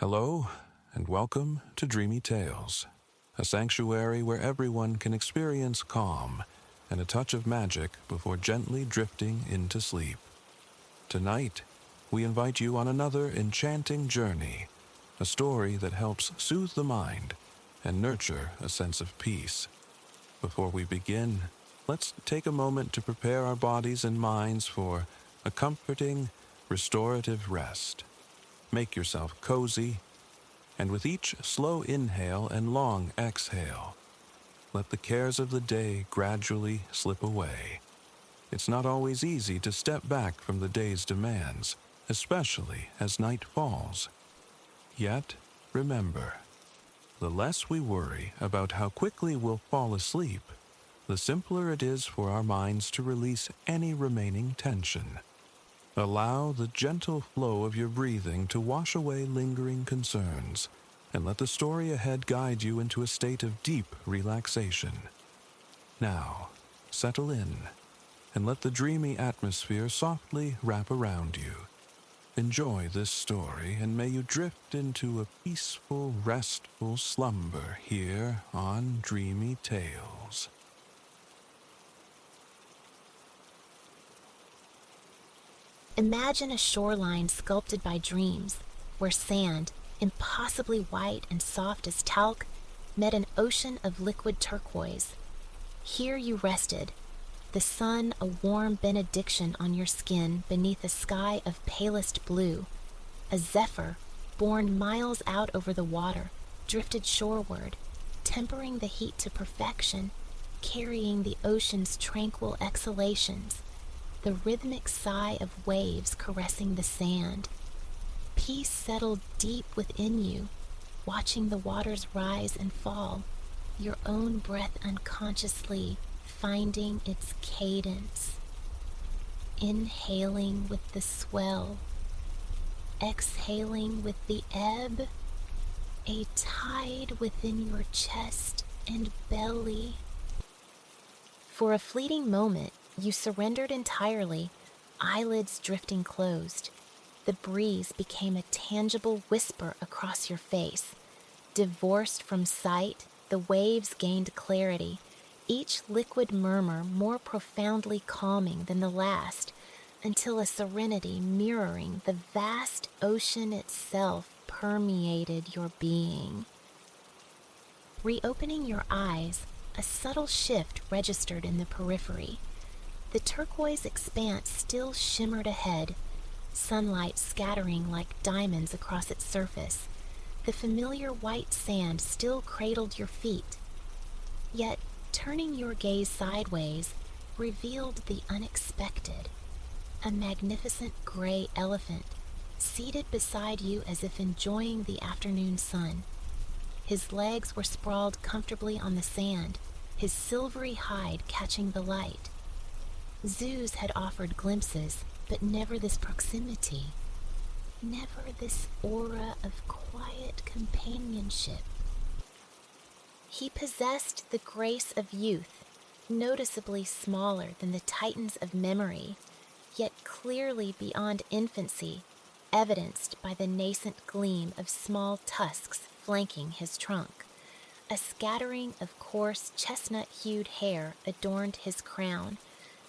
Hello, and welcome to Dreamy Tales, a sanctuary where everyone can experience calm and a touch of magic before gently drifting into sleep. Tonight, we invite you on another enchanting journey, a story that helps soothe the mind and nurture a sense of peace. Before we begin, let's take a moment to prepare our bodies and minds for a comforting, restorative rest. Make yourself cozy, and with each slow inhale and long exhale, let the cares of the day gradually slip away. It's not always easy to step back from the day's demands, especially as night falls. Yet, remember, the less we worry about how quickly we'll fall asleep, the simpler it is for our minds to release any remaining tension. Allow the gentle flow of your breathing to wash away lingering concerns, and let the story ahead guide you into a state of deep relaxation. Now, settle in, and let the dreamy atmosphere softly wrap around you. Enjoy this story, and may you drift into a peaceful, restful slumber here on Dreamy Tales. Imagine a shoreline sculpted by dreams, where sand, impossibly white and soft as talc, met an ocean of liquid turquoise. Here you rested, the sun a warm benediction on your skin beneath a sky of palest blue. A zephyr, borne miles out over the water, drifted shoreward, tempering the heat to perfection, carrying the ocean's tranquil exhalations, the rhythmic sigh of waves caressing the sand. Peace settled deep within you, watching the waters rise and fall, your own breath unconsciously finding its cadence. Inhaling with the swell, exhaling with the ebb, a tide within your chest and belly. For a fleeting moment, you surrendered entirely, eyelids drifting closed. The breeze became a tangible whisper across your face. Divorced from sight, the waves gained clarity, each liquid murmur more profoundly calming than the last, until a serenity mirroring the vast ocean itself permeated your being. Reopening your eyes, a subtle shift registered in the periphery. The turquoise expanse still shimmered ahead, sunlight scattering like diamonds across its surface. The familiar white sand still cradled your feet. Yet, turning your gaze sideways revealed the unexpected. A magnificent gray elephant, seated beside you as if enjoying the afternoon sun. His legs were sprawled comfortably on the sand, his silvery hide catching the light. Zoos had offered glimpses, but never this proximity, never this aura of quiet companionship. He possessed the grace of youth, noticeably smaller than the titans of memory, yet clearly beyond infancy, evidenced by the nascent gleam of small tusks flanking his trunk. A scattering of coarse chestnut-hued hair adorned his crown,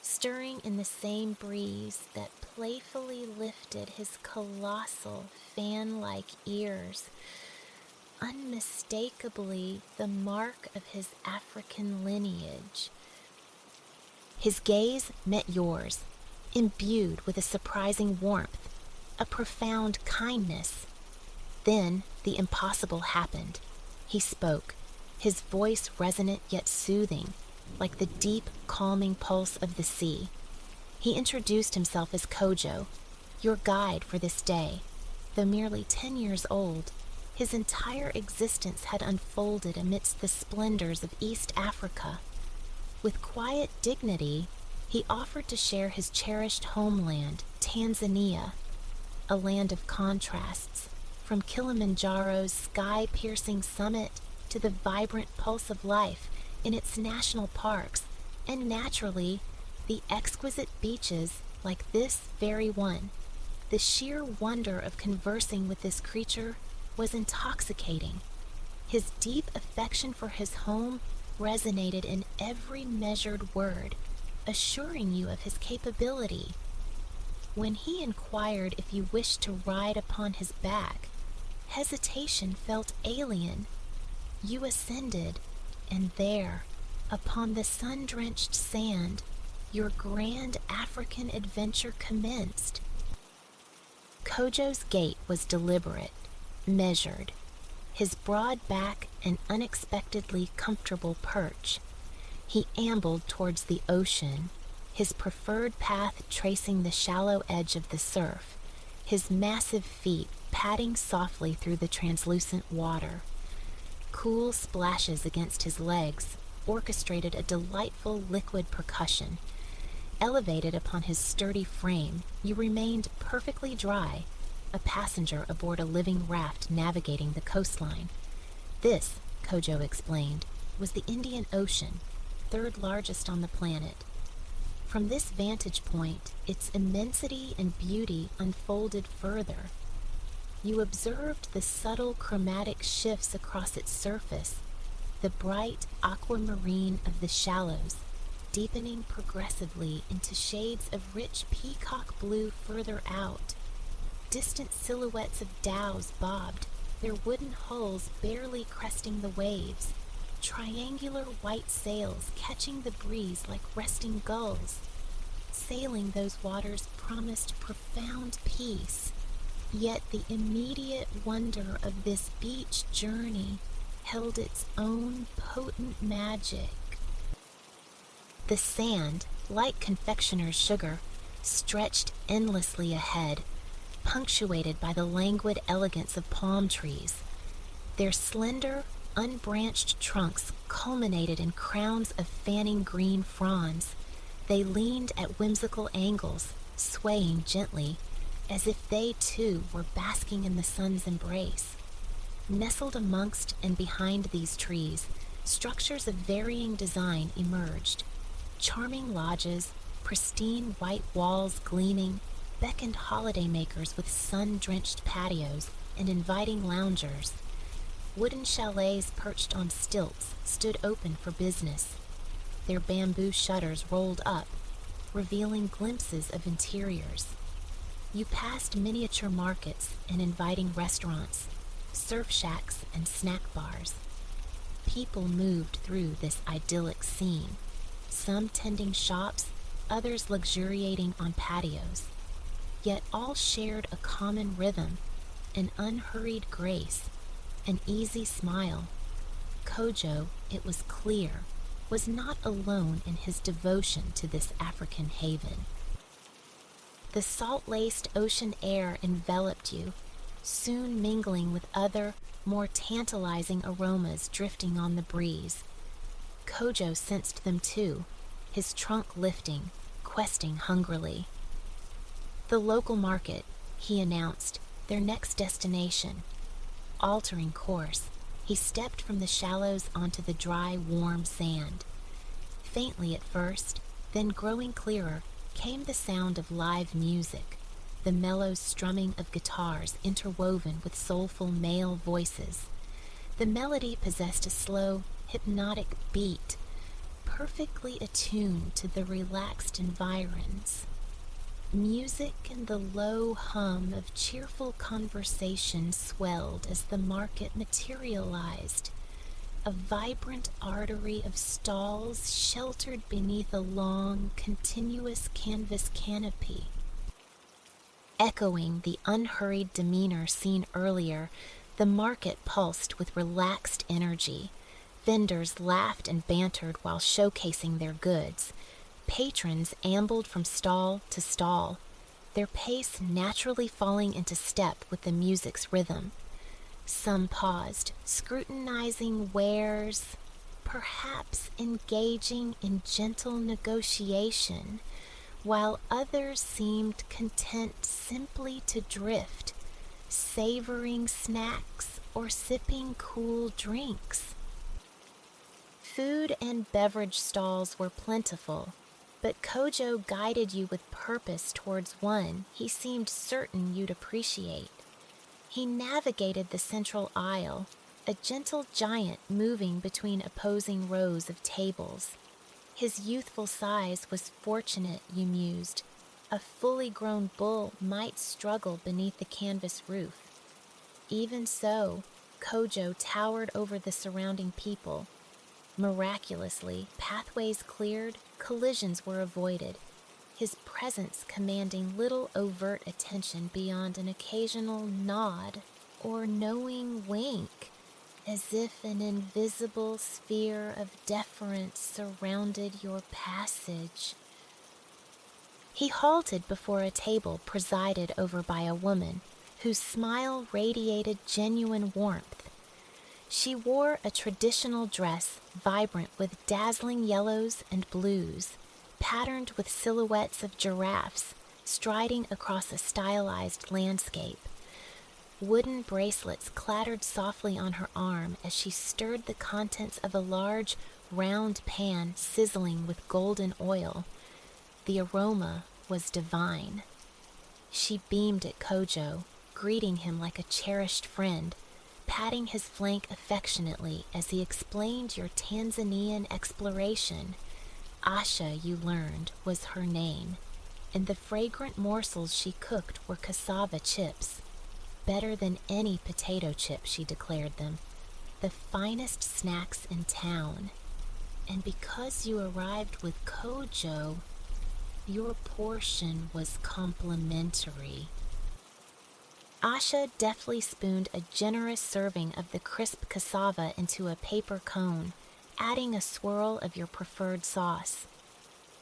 stirring in the same breeze that playfully lifted his colossal fan-like ears, unmistakably the mark of his African lineage. His gaze met yours, imbued with a surprising warmth, a profound kindness. Then the impossible happened. He spoke, his voice resonant yet soothing, like the deep, calming pulse of the sea. He introduced himself as Kojo, your guide for this day. Though merely 10 years old, his entire existence had unfolded amidst the splendors of East Africa. With quiet dignity, he offered to share his cherished homeland, Tanzania, a land of contrasts, from Kilimanjaro's sky-piercing summit to the vibrant pulse of life in its national parks, and naturally, the exquisite beaches like this very one. The sheer wonder of conversing with this creature was intoxicating. His deep affection for his home resonated in every measured word, assuring you of his capability. When he inquired if you wished to ride upon his back, hesitation felt alien. You ascended, and there, upon the sun-drenched sand, your grand African adventure commenced. Kojo's gait was deliberate, measured, his broad back an unexpectedly comfortable perch. He ambled towards the ocean, his preferred path tracing the shallow edge of the surf, his massive feet padding softly through the translucent water. Cool splashes against his legs orchestrated a delightful liquid percussion. Elevated upon his sturdy frame, you remained perfectly dry, a passenger aboard a living raft navigating the coastline. This, Kojo explained, was the Indian Ocean, third largest on the planet. From this vantage point, its immensity and beauty unfolded further. You observed the subtle chromatic shifts across its surface, the bright aquamarine of the shallows, deepening progressively into shades of rich peacock blue further out. Distant silhouettes of dhows bobbed, their wooden hulls barely cresting the waves, triangular white sails catching the breeze like resting gulls. Sailing those waters promised profound peace, yet the immediate wonder of this beach journey held its own potent magic. The sand, like confectioner's sugar, stretched endlessly ahead, punctuated by the languid elegance of palm trees. Their slender, unbranched trunks culminated in crowns of fanning green fronds. They leaned at whimsical angles, swaying gently, as if they too were basking in the sun's embrace. Nestled amongst and behind these trees, structures of varying design emerged. Charming lodges, pristine white walls gleaming, beckoned holidaymakers with sun-drenched patios and inviting loungers. Wooden chalets perched on stilts stood open for business, their bamboo shutters rolled up, revealing glimpses of interiors. You passed miniature markets and inviting restaurants, surf shacks and snack bars. People moved through this idyllic scene, some tending shops, others luxuriating on patios. Yet all shared a common rhythm, an unhurried grace, an easy smile. Kojo, it was clear, was not alone in his devotion to this African haven. The salt-laced ocean air enveloped you, soon mingling with other, more tantalizing aromas drifting on the breeze. Kojo sensed them too, his trunk lifting, questing hungrily. The local market, he announced, their next destination. Altering course, he stepped from the shallows onto the dry, warm sand. Faintly at first, then growing clearer, came the sound of live music, the mellow strumming of guitars interwoven with soulful male voices. The melody possessed a slow, hypnotic beat, perfectly attuned to the relaxed environs. Music and the low hum of cheerful conversation swelled as the market materialized, a vibrant artery of stalls sheltered beneath a long, continuous canvas canopy. Echoing the unhurried demeanor seen earlier, the market pulsed with relaxed energy. Vendors laughed and bantered while showcasing their goods. Patrons ambled from stall to stall, their pace naturally falling into step with the music's rhythm. Some paused, scrutinizing wares, perhaps engaging in gentle negotiation, while others seemed content simply to drift, savoring snacks or sipping cool drinks. Food and beverage stalls were plentiful, but Kojo guided you with purpose towards one he seemed certain you'd appreciate. He navigated the central aisle, a gentle giant moving between opposing rows of tables. His youthful size was fortunate, you mused. A fully grown bull might struggle beneath the canvas roof. Even so, Kojo towered over the surrounding people. Miraculously, pathways cleared, collisions were avoided, his presence commanding little overt attention beyond an occasional nod or knowing wink, as if an invisible sphere of deference surrounded your passage. He halted before a table presided over by a woman whose smile radiated genuine warmth. She wore a traditional dress vibrant with dazzling yellows and blues, patterned with silhouettes of giraffes striding across a stylized landscape. Wooden bracelets clattered softly on her arm as she stirred the contents of a large, round pan sizzling with golden oil. The aroma was divine. She beamed at Kojo, greeting him like a cherished friend, patting his flank affectionately as he explained your Tanzanian exploration. Asha, you learned, was her name, and the fragrant morsels she cooked were cassava chips. Better than any potato chip, she declared them. The finest snacks in town. And because you arrived with Kojo, your portion was complimentary. Asha deftly spooned a generous serving of the crisp cassava into a paper cone, adding a swirl of your preferred sauce.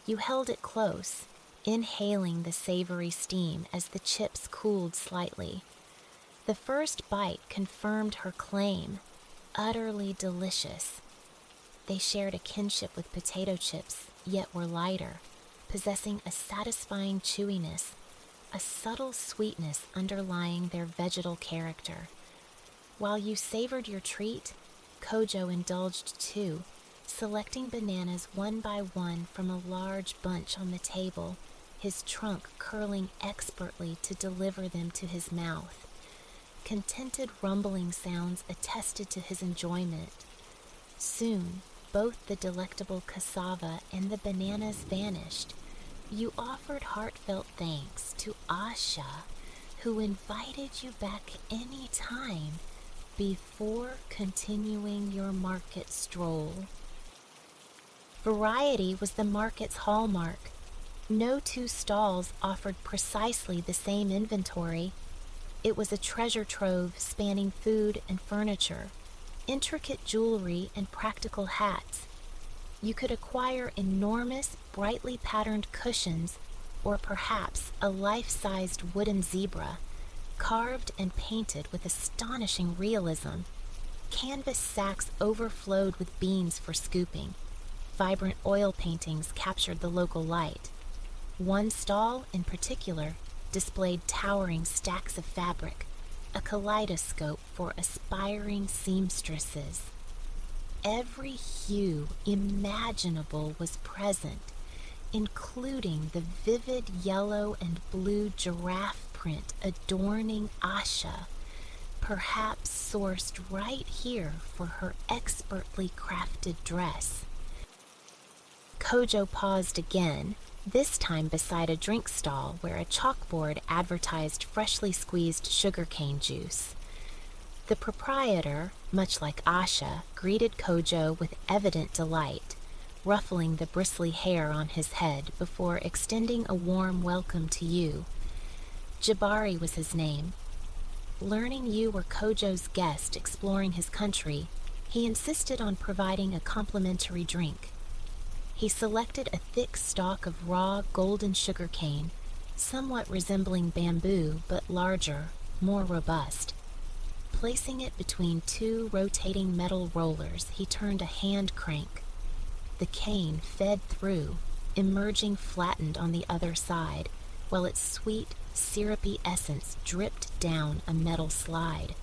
You held it close, inhaling the savory steam as the chips cooled slightly. The first bite confirmed her claim, utterly delicious. They shared a kinship with potato chips, yet were lighter, possessing a satisfying chewiness, a subtle sweetness underlying their vegetal character. While you savored your treat, Kojo indulged too, selecting bananas one by one from a large bunch on the table, his trunk curling expertly to deliver them to his mouth. Contented rumbling sounds attested to his enjoyment. Soon, both the delectable cassava and the bananas vanished. You offered heartfelt thanks to Asha, who invited you back any time before continuing your market stroll. Variety was the market's hallmark. No two stalls offered precisely the same inventory. It was a treasure trove spanning food and furniture, intricate jewelry and practical hats. You could acquire enormous, brightly patterned cushions, or perhaps a life-sized wooden zebra, carved and painted with astonishing realism. Canvas sacks overflowed with beans for scooping. Vibrant oil paintings captured the local light. One stall, in particular, displayed towering stacks of fabric, a kaleidoscope for aspiring seamstresses. Every hue imaginable was present, including the vivid yellow and blue giraffe print adorning Asha, perhaps sourced right here for her expertly crafted dress. Kojo paused again, this time beside a drink stall where a chalkboard advertised freshly squeezed sugarcane juice. The proprietor, much like Asha, greeted Kojo with evident delight, ruffling the bristly hair on his head before extending a warm welcome to you. Jabari was his name. Learning you were Kojo's guest exploring his country, he insisted on providing a complimentary drink. He selected a thick stalk of raw golden sugarcane, somewhat resembling bamboo but larger, more robust. Placing it between two rotating metal rollers, he turned a hand crank. The cane fed through, emerging flattened on the other side, while its sweet, syrupy essence dripped down a metal slide.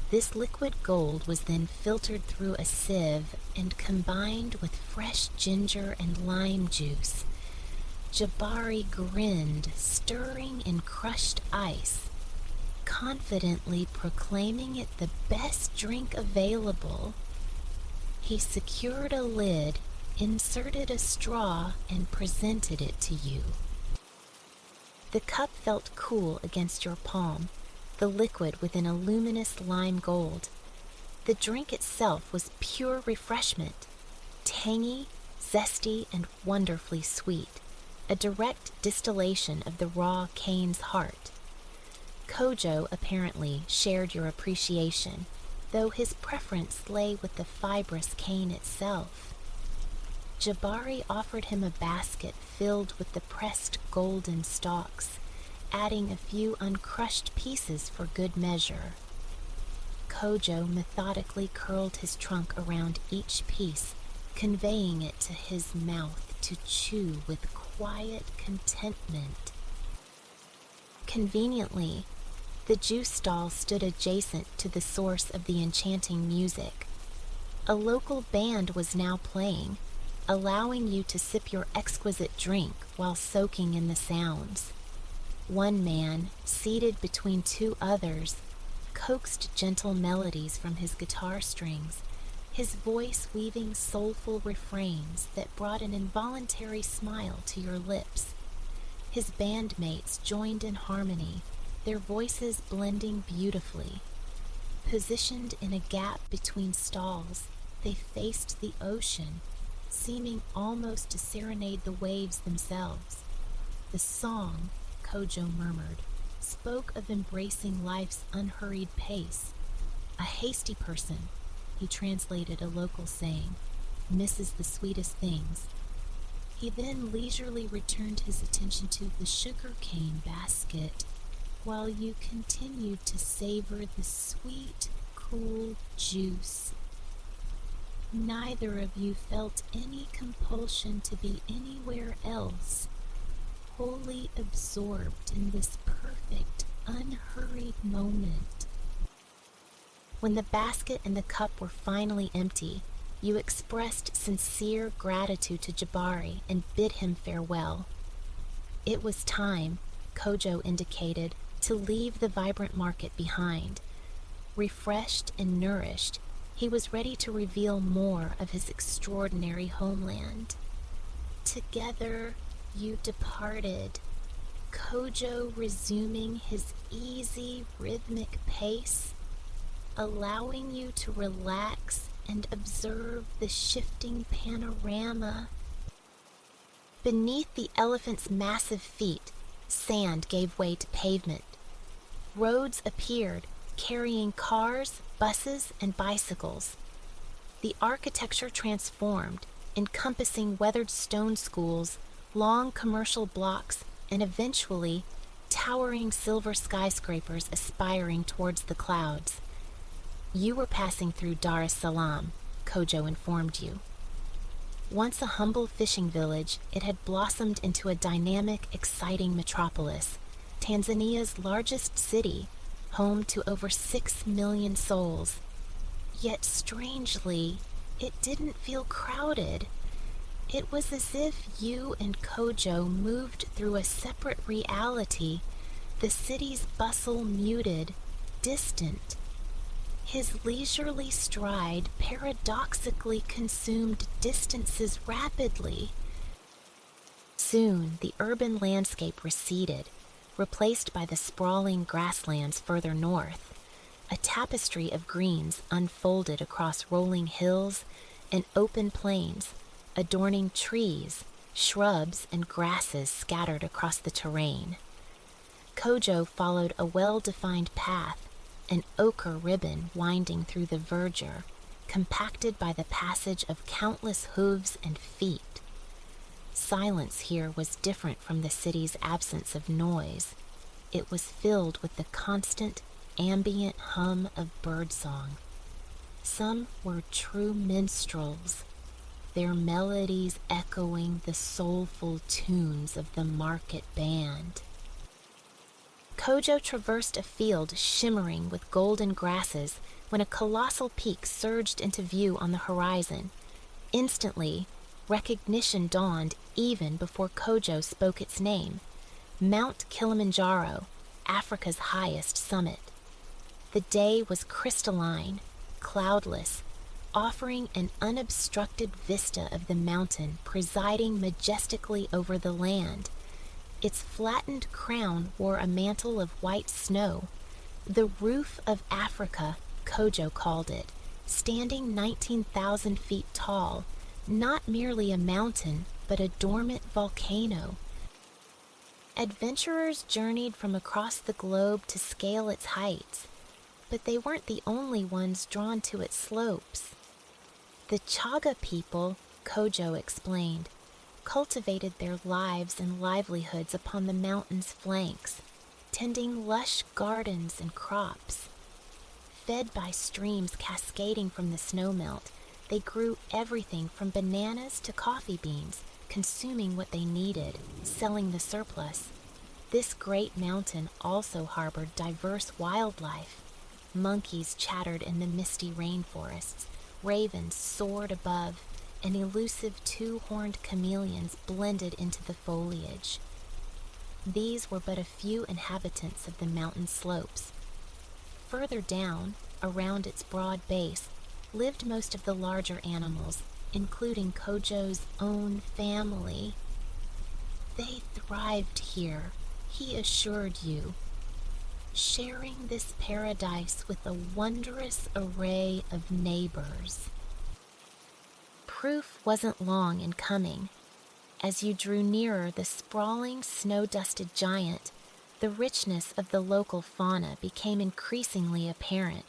This liquid gold was then filtered through a sieve and combined with fresh ginger and lime juice. Jabari grinned, stirring in crushed ice. confidently proclaiming it the best drink available, he secured a lid, inserted a straw, and presented it to you. The cup felt cool against your palm, the liquid within a luminous lime gold. The drink itself was pure refreshment, tangy, zesty, and wonderfully sweet, a direct distillation of the raw cane's heart. Kojo apparently shared your appreciation, though his preference lay with the fibrous cane itself. Jabari offered him a basket filled with the pressed golden stalks, adding a few uncrushed pieces for good measure. Kojo methodically curled his trunk around each piece, conveying it to his mouth to chew with quiet contentment. Conveniently, the juice stall stood adjacent to the source of the enchanting music. A local band was now playing, allowing you to sip your exquisite drink while soaking in the sounds. One man, seated between two others, coaxed gentle melodies from his guitar strings, his voice weaving soulful refrains that brought an involuntary smile to your lips. His bandmates joined in harmony, their voices blending beautifully. Positioned in a gap between stalls, they faced the ocean, seeming almost to serenade the waves themselves. The song, Kojo murmured, spoke of embracing life's unhurried pace. A hasty person, he translated a local saying, misses the sweetest things. He then leisurely returned his attention to the sugarcane basket, while you continued to savor the sweet, cool juice. Neither of you felt any compulsion to be anywhere else, wholly absorbed in this perfect, unhurried moment. When the basket and the cup were finally empty, you expressed sincere gratitude to Jabari and bid him farewell. It was time, Kojo indicated, to leave the vibrant market behind. Refreshed and nourished, he was ready to reveal more of his extraordinary homeland. Together, you departed, Kojo resuming his easy, rhythmic pace, allowing you to relax and observe the shifting panorama. Beneath the elephant's massive feet, sand gave way to pavement. Roads appeared, carrying cars, buses, and bicycles. The architecture transformed, encompassing weathered stone schools, long commercial blocks, and eventually towering silver skyscrapers aspiring towards the clouds. You were passing through Dar es Salaam, Kojo informed you. Once a humble fishing village, it had blossomed into a dynamic, exciting metropolis, Tanzania's largest city, home to over 6 million souls. Yet strangely, it didn't feel crowded. It was as if you and Kojo moved through a separate reality, the city's bustle muted, distant. His leisurely stride paradoxically consumed distances rapidly. Soon, the urban landscape receded, replaced by the sprawling grasslands further north. A tapestry of greens unfolded across rolling hills and open plains, adorning trees, shrubs, and grasses scattered across the terrain. Kojo followed a well-defined path, an ochre ribbon winding through the verdure, compacted by the passage of countless hooves and feet. Silence here was different from the city's absence of noise. It was filled with the constant, ambient hum of birdsong. Some were true minstrels, their melodies echoing the soulful tunes of the market band. Kojo traversed a field shimmering with golden grasses when a colossal peak surged into view on the horizon. Instantly, recognition dawned even before Kojo spoke its name. Mount Kilimanjaro, Africa's highest summit. The day was crystalline, cloudless, offering an unobstructed vista of the mountain presiding majestically over the land. Its flattened crown wore a mantle of white snow. The roof of Africa, Kojo called it, standing 19,000 feet tall, not merely a mountain, but a dormant volcano. Adventurers journeyed from across the globe to scale its heights, but they weren't the only ones drawn to its slopes. The Chaga people, Kojo explained, cultivated their lives and livelihoods upon the mountain's flanks, tending lush gardens and crops. Fed by streams cascading from the snowmelt, they grew everything from bananas to coffee beans, consuming what they needed, selling the surplus. This great mountain also harbored diverse wildlife. Monkeys chattered in the misty rainforests, ravens soared above, and elusive two-horned chameleons blended into the foliage. These were but a few inhabitants of the mountain slopes. Further down, around its broad base, lived most of the larger animals, including Kojo's own family. They thrived here, he assured you, sharing this paradise with a wondrous array of neighbors. Proof wasn't long in coming. As you drew nearer the sprawling, snow-dusted giant, the richness of the local fauna became increasingly apparent.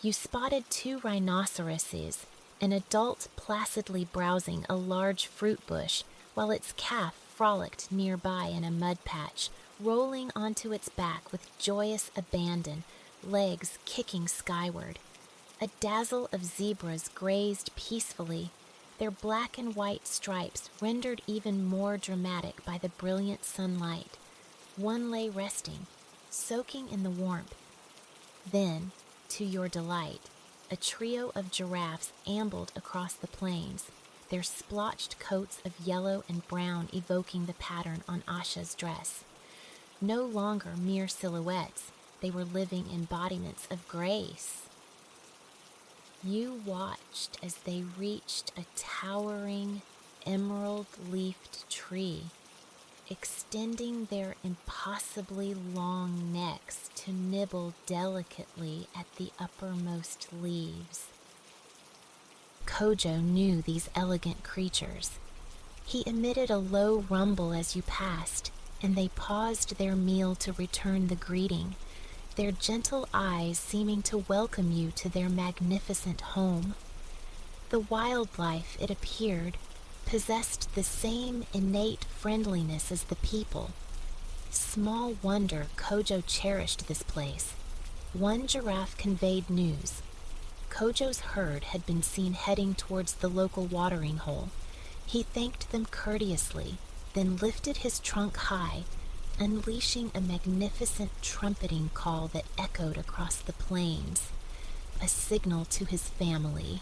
You spotted 2 rhinoceroses, an adult placidly browsing a large fruit bush, while its calf frolicked nearby in a mud patch, rolling onto its back with joyous abandon, legs kicking skyward. A dazzle of zebras grazed peacefully, their black and white stripes rendered even more dramatic by the brilliant sunlight. One lay resting, soaking in the warmth. Then, to your delight, a trio of giraffes ambled across the plains, their splotched coats of yellow and brown evoking the pattern on Asha's dress. No longer mere silhouettes, they were living embodiments of grace. You watched as they reached a towering, emerald-leafed tree, extending their impossibly long necks to nibble delicately at the uppermost leaves. Kojo knew these elegant creatures. He emitted a low rumble as you passed, and they paused their meal to return the greeting, their gentle eyes seeming to welcome you to their magnificent home. The wildlife, it appeared, possessed the same innate friendliness as the people. Small wonder Kojo cherished this place. One giraffe conveyed news. Kojo's herd had been seen heading towards the local watering hole. He thanked them courteously, then lifted his trunk high, unleashing a magnificent trumpeting call that echoed across the plains, a signal to his family.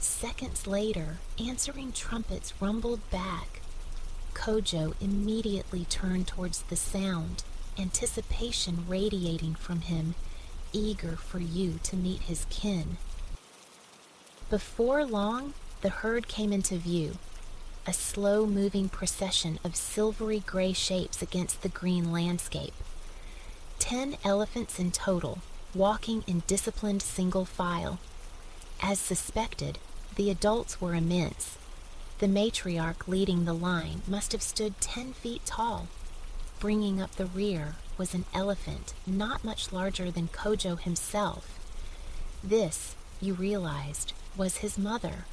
Seconds later, answering trumpets rumbled back. Kojo immediately turned towards the sound, anticipation radiating from him, eager for you to meet his kin. Before long, the herd came into view, a slow-moving procession of silvery gray shapes against the green landscape. 10 elephants in total, walking in disciplined single file. As suspected, the adults were immense. The matriarch leading the line must have stood 10 feet tall. Bringing up the rear was an elephant not much larger than Kojo himself. This, you realized, was his mother.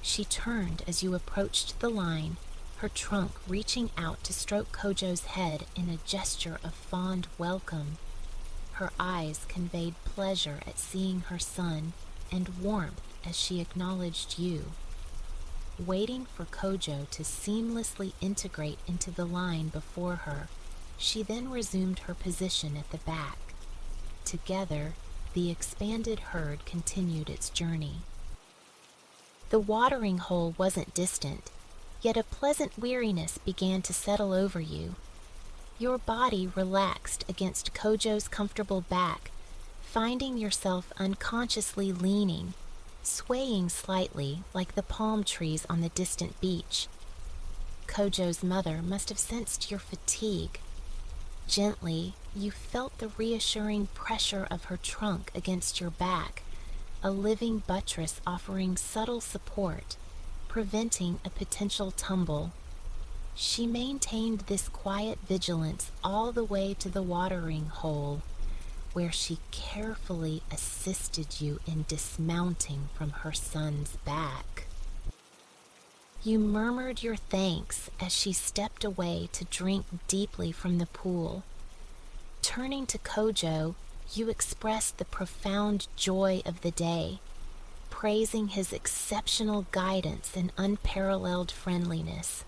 She turned as you approached the line, her trunk reaching out to stroke Kojo's head in a gesture of fond welcome. Her eyes conveyed pleasure at seeing her son and warmth as she acknowledged you. Waiting for Kojo to seamlessly integrate into the line before her, she then resumed her position at the back. Together, the expanded herd continued its journey. The watering hole wasn't distant, yet a pleasant weariness began to settle over you. Your body relaxed against Kojo's comfortable back, finding yourself unconsciously leaning, swaying slightly like the palm trees on the distant beach. Kojo's mother must have sensed your fatigue. Gently, you felt the reassuring pressure of her trunk against your back, a living buttress offering subtle support, preventing a potential tumble. She maintained this quiet vigilance all the way to the watering hole, where she carefully assisted you in dismounting from her son's back. You murmured your thanks as she stepped away to drink deeply from the pool. Turning to Kojo, you expressed the profound joy of the day, praising his exceptional guidance and unparalleled friendliness.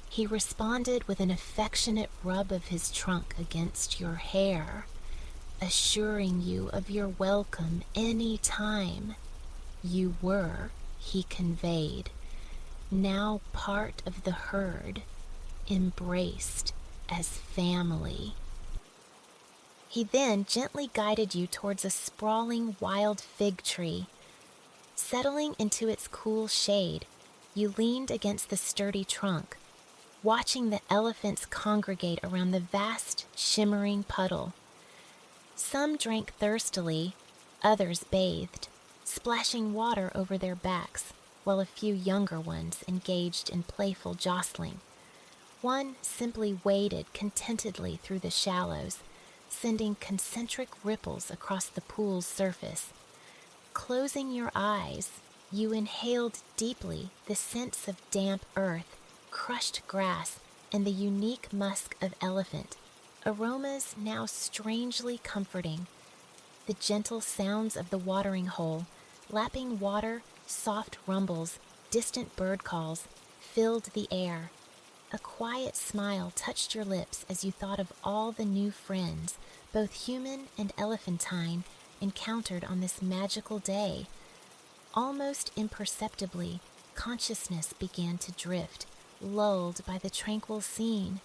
He responded with an affectionate rub of his trunk against your hair, assuring you of your welcome any time. You were, he conveyed, now part of the herd, embraced as family. He then gently guided you towards a sprawling wild fig tree. Settling into its cool shade, you leaned against the sturdy trunk, watching the elephants congregate around the vast, shimmering puddle. Some drank thirstily, others bathed, splashing water over their backs, while a few younger ones engaged in playful jostling. One simply waded contentedly through the shallows, sending concentric ripples across the pool's surface. Closing your eyes, you inhaled deeply the scents of damp earth, crushed grass, and the unique musk of elephant, aromas now strangely comforting. The gentle sounds of the watering hole, lapping water, soft rumbles, distant bird calls, filled the air. A quiet smile touched your lips as you thought of all the new friends, both human and elephantine, encountered on this magical day. Almost imperceptibly, consciousness began to drift, lulled by the tranquil scene.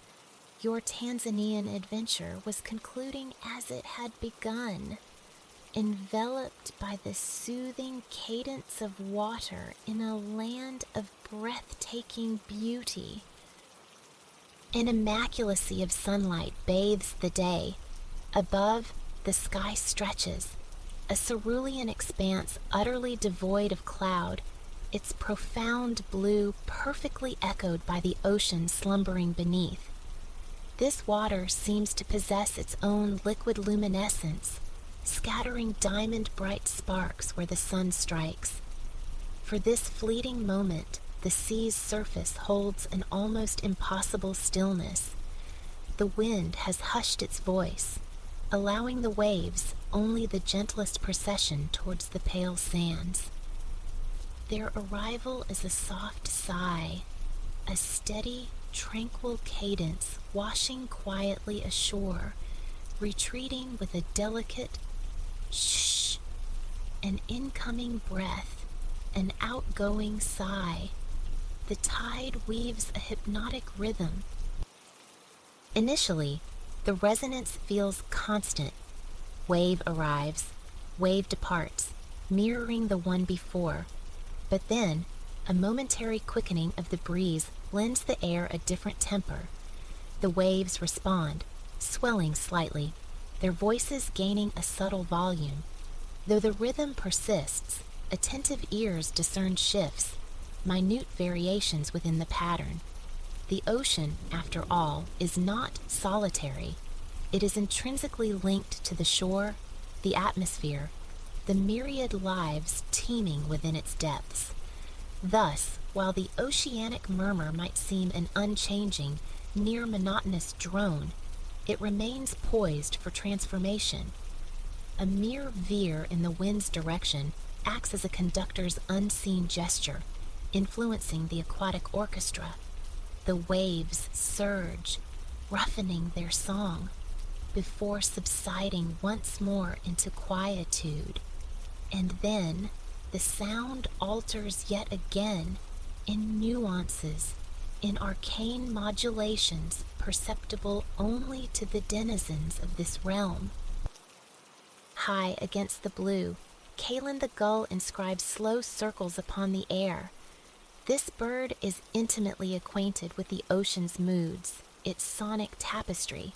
Your Tanzanian adventure was concluding as it had begun, enveloped by the soothing cadence of water in a land of breathtaking beauty. An immaculacy of sunlight bathes the day. Above, the sky stretches, a cerulean expanse utterly devoid of cloud, its profound blue perfectly echoed by the ocean slumbering beneath. This water seems to possess its own liquid luminescence, scattering diamond-bright sparks where the sun strikes. For this fleeting moment, the sea's surface holds an almost impossible stillness. The wind has hushed its voice, allowing the waves only the gentlest procession towards the pale sands. Their arrival is a soft sigh, a steady, tranquil cadence washing quietly ashore, retreating with a delicate shh, an incoming breath, an outgoing sigh. The tide weaves a hypnotic rhythm. Initially, the resonance feels constant. Wave arrives, wave departs, mirroring the one before. But then, a momentary quickening of the breeze lends the air a different temper. The waves respond, swelling slightly, their voices gaining a subtle volume. Though the rhythm persists, attentive ears discern shifts, minute variations within the pattern. The ocean, after all, is not solitary. It is intrinsically linked to the shore, the atmosphere, the myriad lives teeming within its depths. Thus, while the oceanic murmur might seem an unchanging, near monotonous drone, it remains poised for transformation. A mere veer in the wind's direction acts as a conductor's unseen gesture, influencing the aquatic orchestra. The waves surge, roughening their song, before subsiding once more into quietude. And then the sound alters yet again, in nuances, in arcane modulations perceptible only to the denizens of this realm. High against the blue, Kalin the gull inscribes slow circles upon the air. This bird is intimately acquainted with the ocean's moods, its sonic tapestry.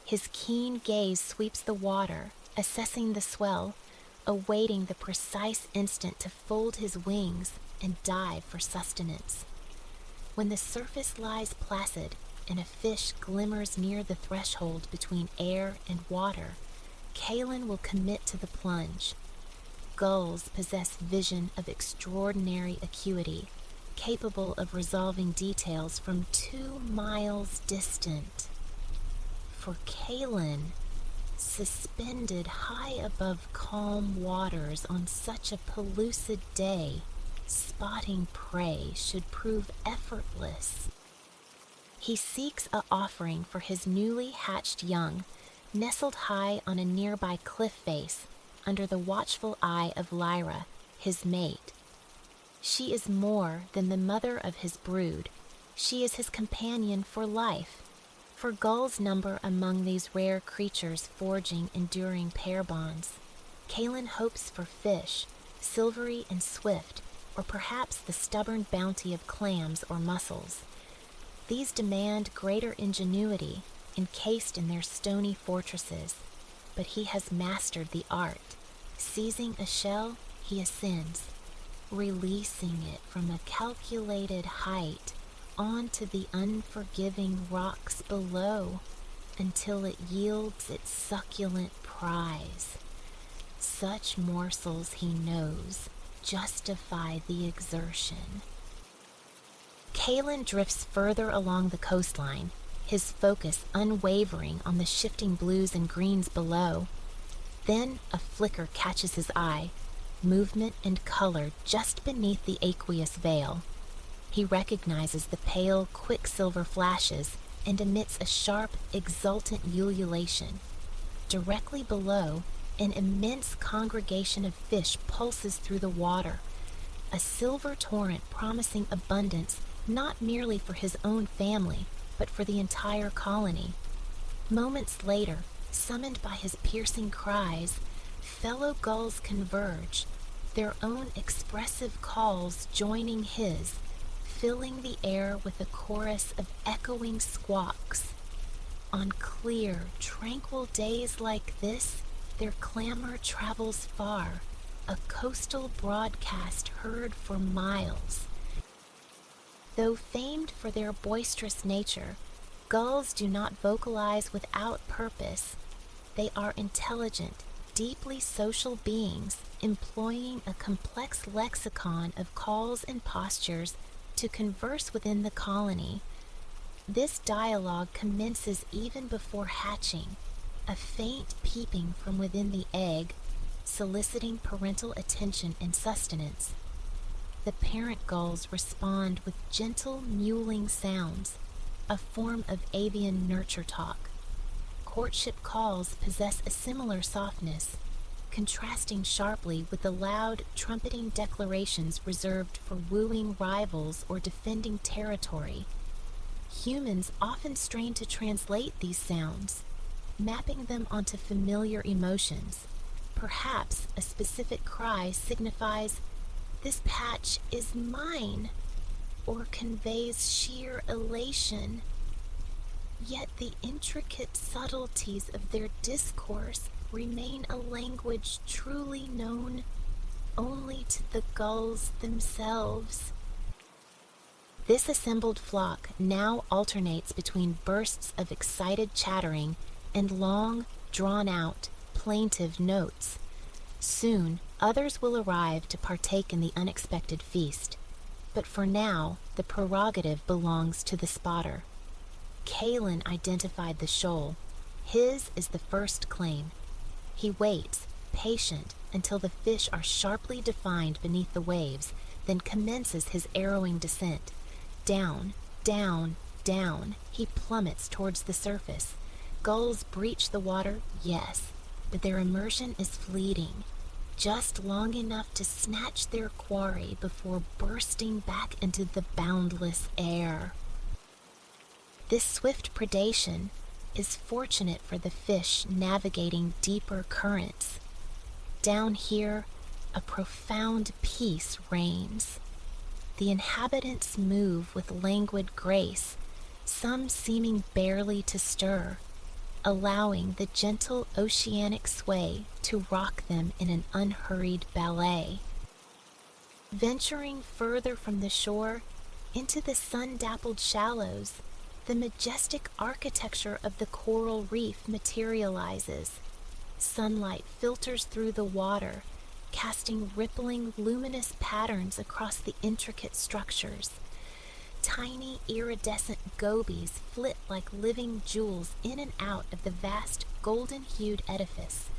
His keen gaze sweeps the water, assessing the swell, awaiting the precise instant to fold his wings and dive for sustenance. When the surface lies placid and a fish glimmers near the threshold between air and water, Kalin will commit to the plunge. Gulls possess vision of extraordinary acuity, capable of resolving details from 2 miles distant. For Kalin, suspended high above calm waters on such a pellucid day, spotting prey should prove effortless. He seeks a offering for his newly hatched young, nestled high on a nearby cliff face, under the watchful eye of Lyra, his mate. She is more than the mother of his brood. She is his companion for life. For gulls number among these rare creatures forging enduring pair bonds. Kalin hopes for fish, silvery and swift, or perhaps the stubborn bounty of clams or mussels. These demand greater ingenuity, encased in their stony fortresses, but he has mastered the art. Seizing a shell, he ascends, releasing it from a calculated height onto the unforgiving rocks below until it yields its succulent prize. Such morsels, he knows, justify the exertion. Kalin drifts further along the coastline, his focus unwavering on the shifting blues and greens below. Then a flicker catches his eye, movement and color just beneath the aqueous veil. He recognizes the pale, quicksilver flashes and emits a sharp, exultant ululation. Directly below, an immense congregation of fish pulses through the water, a silver torrent promising abundance not merely for his own family, but for the entire colony. Moments later, summoned by his piercing cries, fellow gulls converge, their own expressive calls joining his, filling the air with a chorus of echoing squawks. On clear, tranquil days like this, their clamor travels far, a coastal broadcast heard for miles. Though famed for their boisterous nature, gulls do not vocalize without purpose. They are intelligent, deeply social beings, employing a complex lexicon of calls and postures to converse within the colony. This dialogue commences even before hatching, a faint peeping from within the egg, soliciting parental attention and sustenance. The parent gulls respond with gentle mewling sounds, a form of avian nurture talk. Courtship calls possess a similar softness, contrasting sharply with the loud, trumpeting declarations reserved for wooing rivals or defending territory. Humans often strain to translate these sounds, mapping them onto familiar emotions. Perhaps a specific cry signifies, "This patch is mine," or conveys sheer elation. Yet the intricate subtleties of their discourse remain a language truly known only to the gulls themselves. This assembled flock now alternates between bursts of excited chattering and long, drawn-out, plaintive notes. Soon, others will arrive to partake in the unexpected feast, but for now, the prerogative belongs to the spotter. Kalin identified the shoal. His is the first claim. He waits, patient, until the fish are sharply defined beneath the waves, then commences his arrowing descent. Down, down, down, he plummets towards the surface. Gulls breach the water, yes, but their immersion is fleeting, just long enough to snatch their quarry before bursting back into the boundless air. This swift predation is fortunate for the fish navigating deeper currents. Down here, a profound peace reigns. The inhabitants move with languid grace, some seeming barely to stir, allowing the gentle oceanic sway to rock them in an unhurried ballet. Venturing further from the shore into the sun-dappled shallows, the majestic architecture of the coral reef materializes. Sunlight filters through the water, casting rippling, luminous patterns across the intricate structures. Tiny, iridescent gobies flit like living jewels in and out of the vast, golden-hued edifice.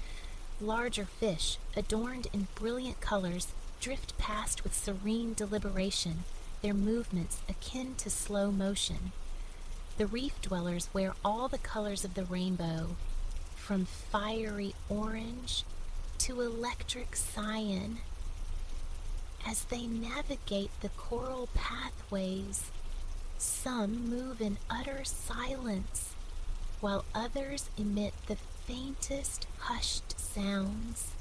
Larger fish, adorned in brilliant colors, drift past with serene deliberation, their movements akin to slow motion. The reef dwellers wear all the colors of the rainbow, from fiery orange to electric cyan. As they navigate the coral pathways, some move in utter silence, while others emit the faintest hushed sounds.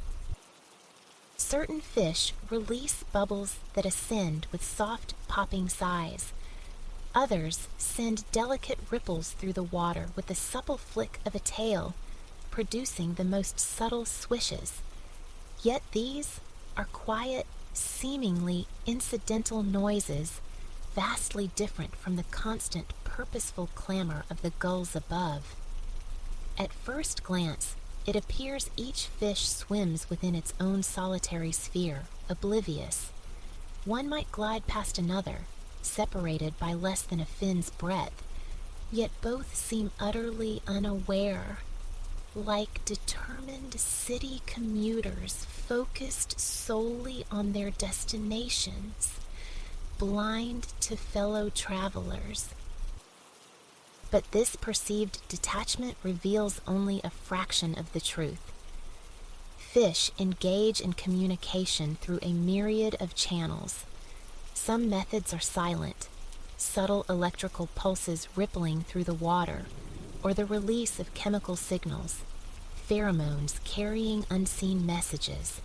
Certain fish release bubbles that ascend with soft popping sighs. Others send delicate ripples through the water with the supple flick of a tail, producing the most subtle swishes. Yet these are quiet, seemingly incidental noises, vastly different from the constant, purposeful clamor of the gulls above. At first glance, it appears each fish swims within its own solitary sphere, oblivious. One might glide past another, separated by less than a fin's breadth, yet both seem utterly unaware, like determined city commuters focused solely on their destinations, blind to fellow travelers. But this perceived detachment reveals only a fraction of the truth. Fish engage in communication through a myriad of channels. Some methods are silent, subtle electrical pulses rippling through the water, or the release of chemical signals, pheromones carrying unseen messages.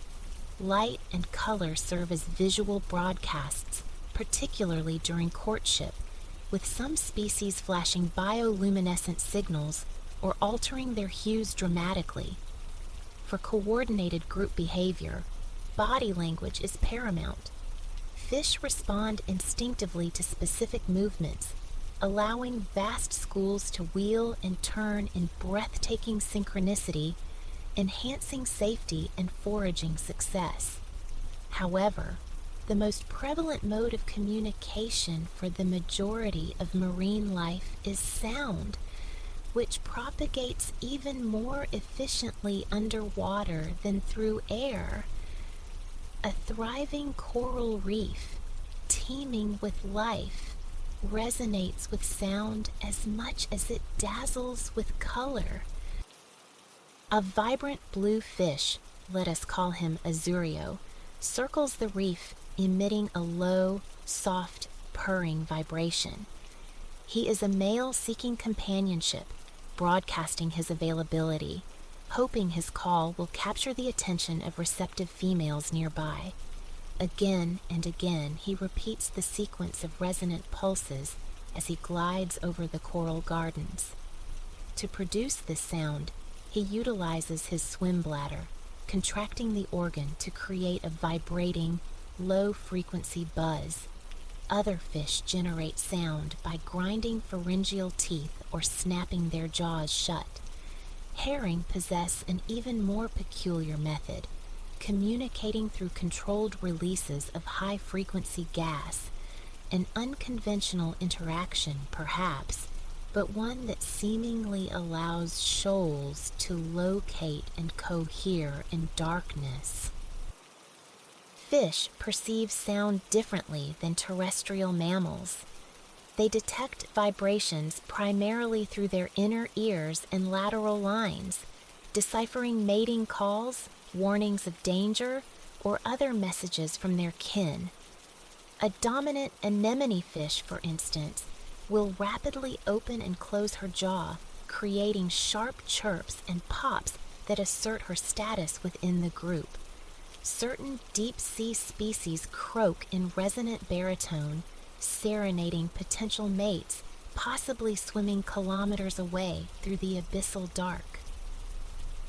Light and color serve as visual broadcasts, particularly during courtship, with some species flashing bioluminescent signals or altering their hues dramatically. For coordinated group behavior, body language is paramount. Fish respond instinctively to specific movements, allowing vast schools to wheel and turn in breathtaking synchronicity, enhancing safety and foraging success. However, the most prevalent mode of communication for the majority of marine life is sound, which propagates even more efficiently underwater than through air. A thriving coral reef, teeming with life, resonates with sound as much as it dazzles with color. A vibrant blue fish, let us call him Azurio, circles the reef, emitting a low, soft, purring vibration. He is a male seeking companionship, broadcasting his availability, hoping his call will capture the attention of receptive females nearby. Again and again, he repeats the sequence of resonant pulses as he glides over the coral gardens. To produce this sound, he utilizes his swim bladder, contracting the organ to create a vibrating, low-frequency buzz. Other fish generate sound by grinding pharyngeal teeth or snapping their jaws shut. Herring possess an even more peculiar method, communicating through controlled releases of high-frequency gas, an unconventional interaction, perhaps, but one that seemingly allows shoals to locate and cohere in darkness. Fish perceive sound differently than terrestrial mammals. They detect vibrations primarily through their inner ears and lateral lines, deciphering mating calls, warnings of danger, or other messages from their kin. A dominant anemone fish, for instance, will rapidly open and close her jaw, creating sharp chirps and pops that assert her status within the group. Certain deep-sea species croak in resonant baritone, serenading potential mates, possibly swimming kilometers away through the abyssal dark.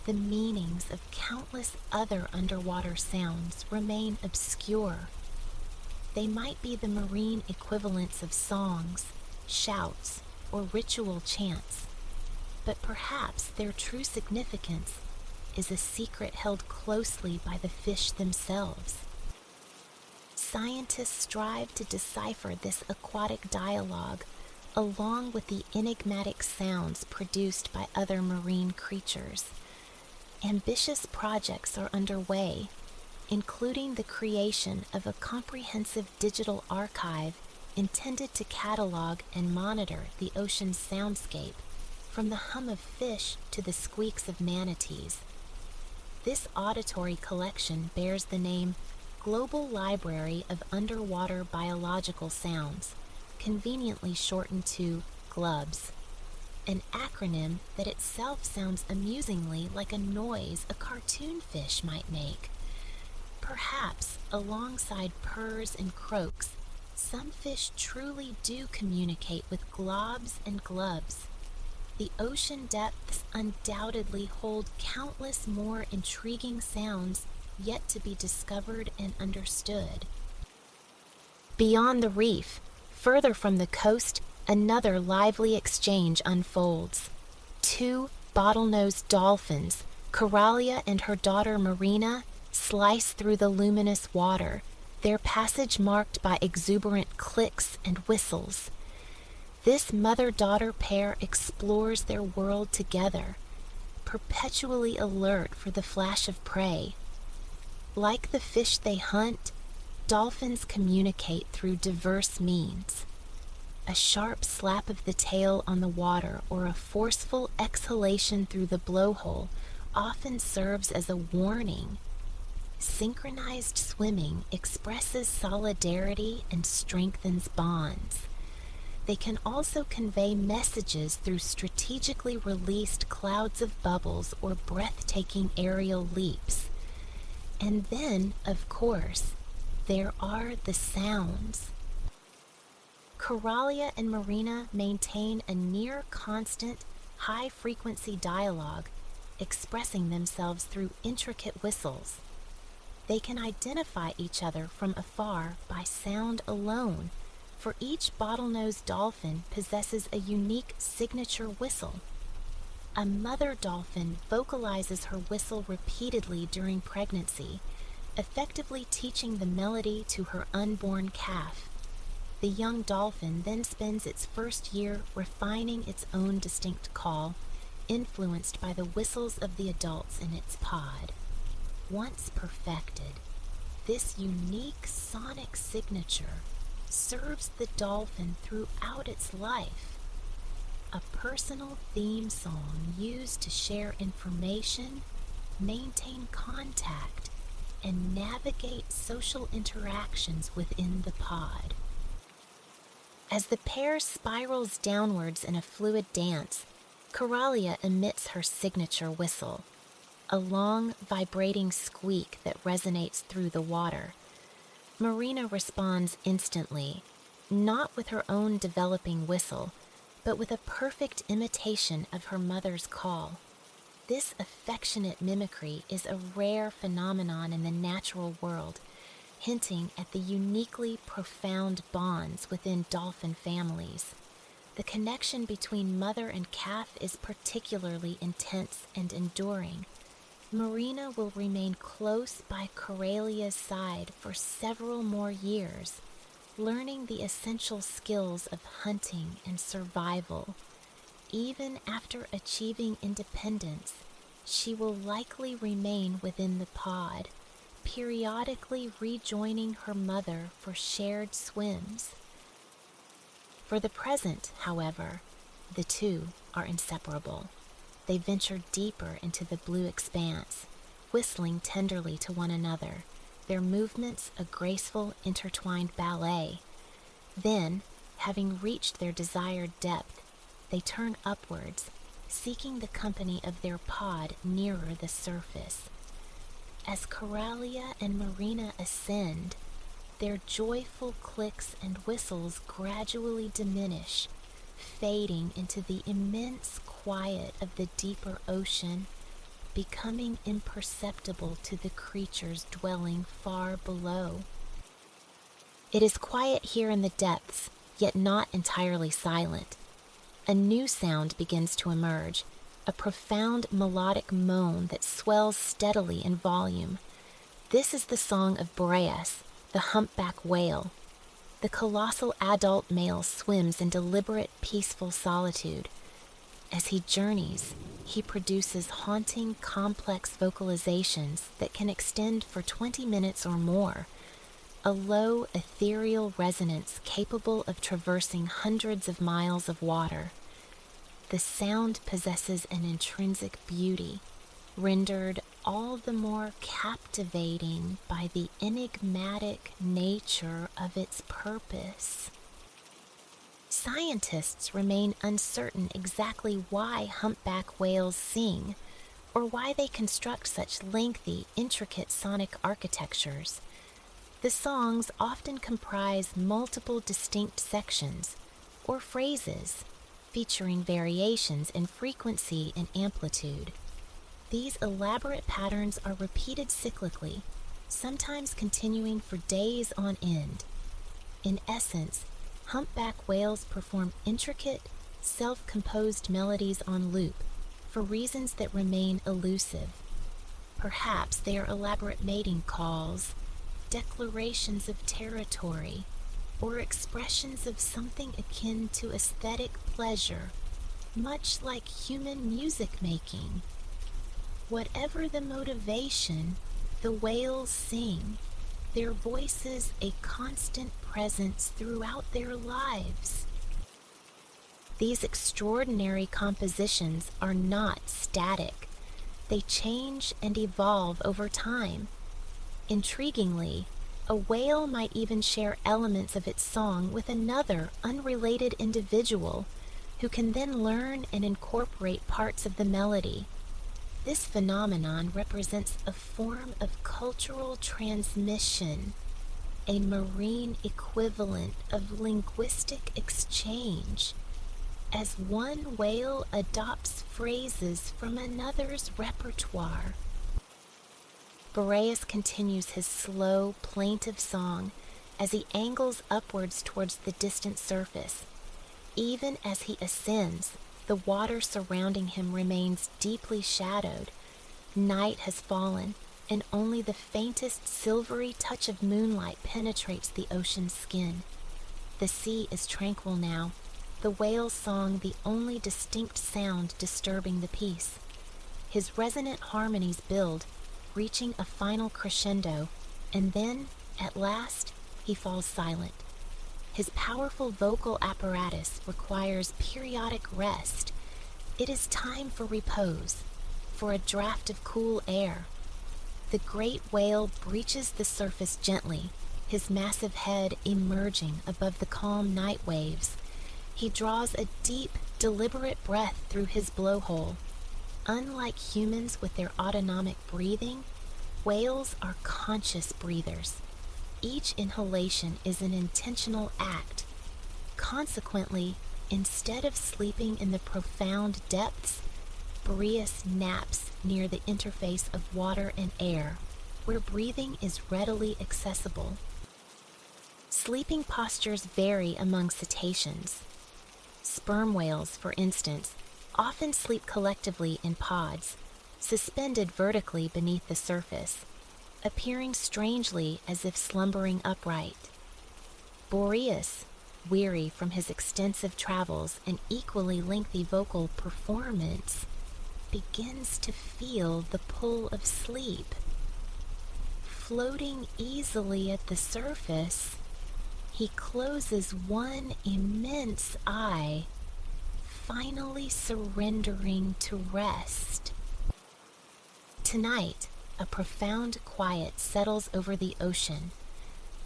The meanings of countless other underwater sounds remain obscure. They might be the marine equivalents of songs, shouts, or ritual chants, but perhaps their true significance is a secret held closely by the fish themselves. Scientists strive to decipher this aquatic dialogue along with the enigmatic sounds produced by other marine creatures. Ambitious projects are underway, including the creation of a comprehensive digital archive intended to catalog and monitor the ocean's soundscape, from the hum of fish to the squeaks of manatees. This auditory collection bears the name Global Library of Underwater Biological Sounds, conveniently shortened to GLUBS, an acronym that itself sounds amusingly like a noise a cartoon fish might make. Perhaps, alongside purrs and croaks, some fish truly do communicate with globs and glubs. The ocean depths undoubtedly hold countless more intriguing sounds yet to be discovered and understood. Beyond the reef, further from the coast, another lively exchange unfolds. Two bottlenose dolphins, Coralia and her daughter Marina, slice through the luminous water, their passage marked by exuberant clicks and whistles. This mother-daughter pair explores their world together, perpetually alert for the flash of prey. Like the fish they hunt, dolphins communicate through diverse means. A sharp slap of the tail on the water or a forceful exhalation through the blowhole often serves as a warning. Synchronized swimming expresses solidarity and strengthens bonds. They can also convey messages through strategically released clouds of bubbles or breathtaking aerial leaps. And then, of course, there are the sounds. Coralia and Marina maintain a near-constant, high-frequency dialogue, expressing themselves through intricate whistles. They can identify each other from afar by sound alone, for each bottlenose dolphin possesses a unique signature whistle. A mother dolphin vocalizes her whistle repeatedly during pregnancy, effectively teaching the melody to her unborn calf. The young dolphin then spends its first year refining its own distinct call, influenced by the whistles of the adults in its pod. Once perfected, this unique sonic signature serves the dolphin throughout its life. A personal theme song used to share information, maintain contact, and navigate social interactions within the pod. As the pair spirals downwards in a fluid dance, Coralia emits her signature whistle, a long, vibrating squeak that resonates through the water. Marina responds instantly, not with her own developing whistle, but with a perfect imitation of her mother's call. This affectionate mimicry is a rare phenomenon in the natural world, hinting at the uniquely profound bonds within dolphin families. The connection between mother and calf is particularly intense and enduring. Marina will remain close by Coralia's side for several more years, learning the essential skills of hunting and survival. Even after achieving independence, she will likely remain within the pod, periodically rejoining her mother for shared swims. For the present, however, the two are inseparable. They venture deeper into the blue expanse, whistling tenderly to one another, their movements a graceful, intertwined ballet. Then, Having reached their desired depth, they turn upwards, seeking the company of their pod nearer the surface. As Coralia and Marina ascend, their joyful clicks and whistles gradually diminish, fading into the immense quiet of the deeper ocean, becoming imperceptible to the creatures dwelling far below. It is quiet here in the depths, yet not entirely silent. A new sound begins to emerge, a profound melodic moan that swells steadily in volume. This is the song of Boreas, the humpback whale. The colossal adult male swims in deliberate, peaceful solitude. As he journeys, he produces haunting, complex vocalizations that can extend for 20 minutes or more, a low, ethereal resonance capable of traversing hundreds of miles of water. The sound possesses an intrinsic beauty, rendered all the more captivating by the enigmatic nature of its purpose. Scientists remain uncertain exactly why humpback whales sing, or why they construct such lengthy, intricate sonic architectures. The songs often comprise multiple distinct sections, or phrases, featuring variations in frequency and amplitude. These elaborate patterns are repeated cyclically, sometimes continuing for days on end. In essence, humpback whales perform intricate, self-composed melodies on loop for reasons that remain elusive. Perhaps they are elaborate mating calls, declarations of territory, or expressions of something akin to aesthetic pleasure, much like human music making. Whatever the motivation, the whales sing, their voices a constant presence throughout their lives. These extraordinary compositions are not static. They change and evolve over time. Intriguingly, a whale might even share elements of its song with another unrelated individual who can then learn and incorporate parts of the melody. This phenomenon represents a form of cultural transmission, a marine equivalent of linguistic exchange, as one whale adopts phrases from another's repertoire. Boreas continues his slow, plaintive song as he angles upwards towards the distant surface. Even as he ascends, the water surrounding him remains deeply shadowed. Night has fallen, and only the faintest silvery touch of moonlight penetrates the ocean's skin. The sea is tranquil now, the whale's song the only distinct sound disturbing the peace. His resonant harmonies build, reaching a final crescendo, and then, at last, he falls silent. His powerful vocal apparatus requires periodic rest. It is time for repose, for a draft of cool air. The great whale breaches the surface gently, his massive head emerging above the calm night waves. He draws a deep, deliberate breath through his blowhole. Unlike humans with their autonomic breathing, whales are conscious breathers. Each inhalation is an intentional act. Consequently, instead of sleeping in the profound depths, Boreas naps near the interface of water and air, where breathing is readily accessible. Sleeping postures vary among cetaceans. Sperm whales, for instance, often sleep collectively in pods, suspended vertically beneath the surface, appearing strangely as if slumbering upright. Boreas, weary from his extensive travels and equally lengthy vocal performance, begins to feel the pull of sleep. Floating easily at the surface, he closes one immense eye, finally surrendering to rest. Tonight, a profound quiet settles over the ocean.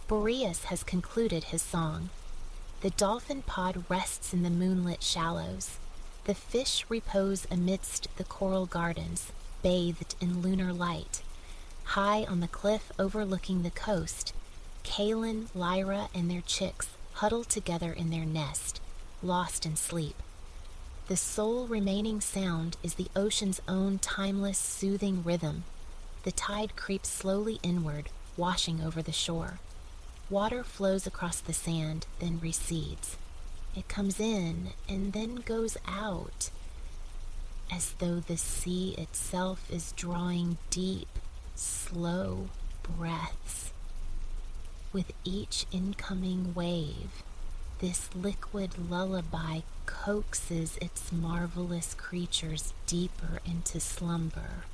Boreas has concluded his song. The dolphin pod rests in the moonlit shallows. The fish repose amidst the coral gardens, bathed in lunar light. High on the cliff overlooking the coast, Kaylin, Lyra, and their chicks huddle together in their nest, lost in sleep. The sole remaining sound is the ocean's own timeless, soothing rhythm. The tide creeps slowly inward, washing over the shore. Water flows across the sand, then recedes. It comes in and then goes out, as though the sea itself is drawing deep, slow breaths. With each incoming wave, this liquid lullaby coaxes its marvelous creatures deeper into slumber.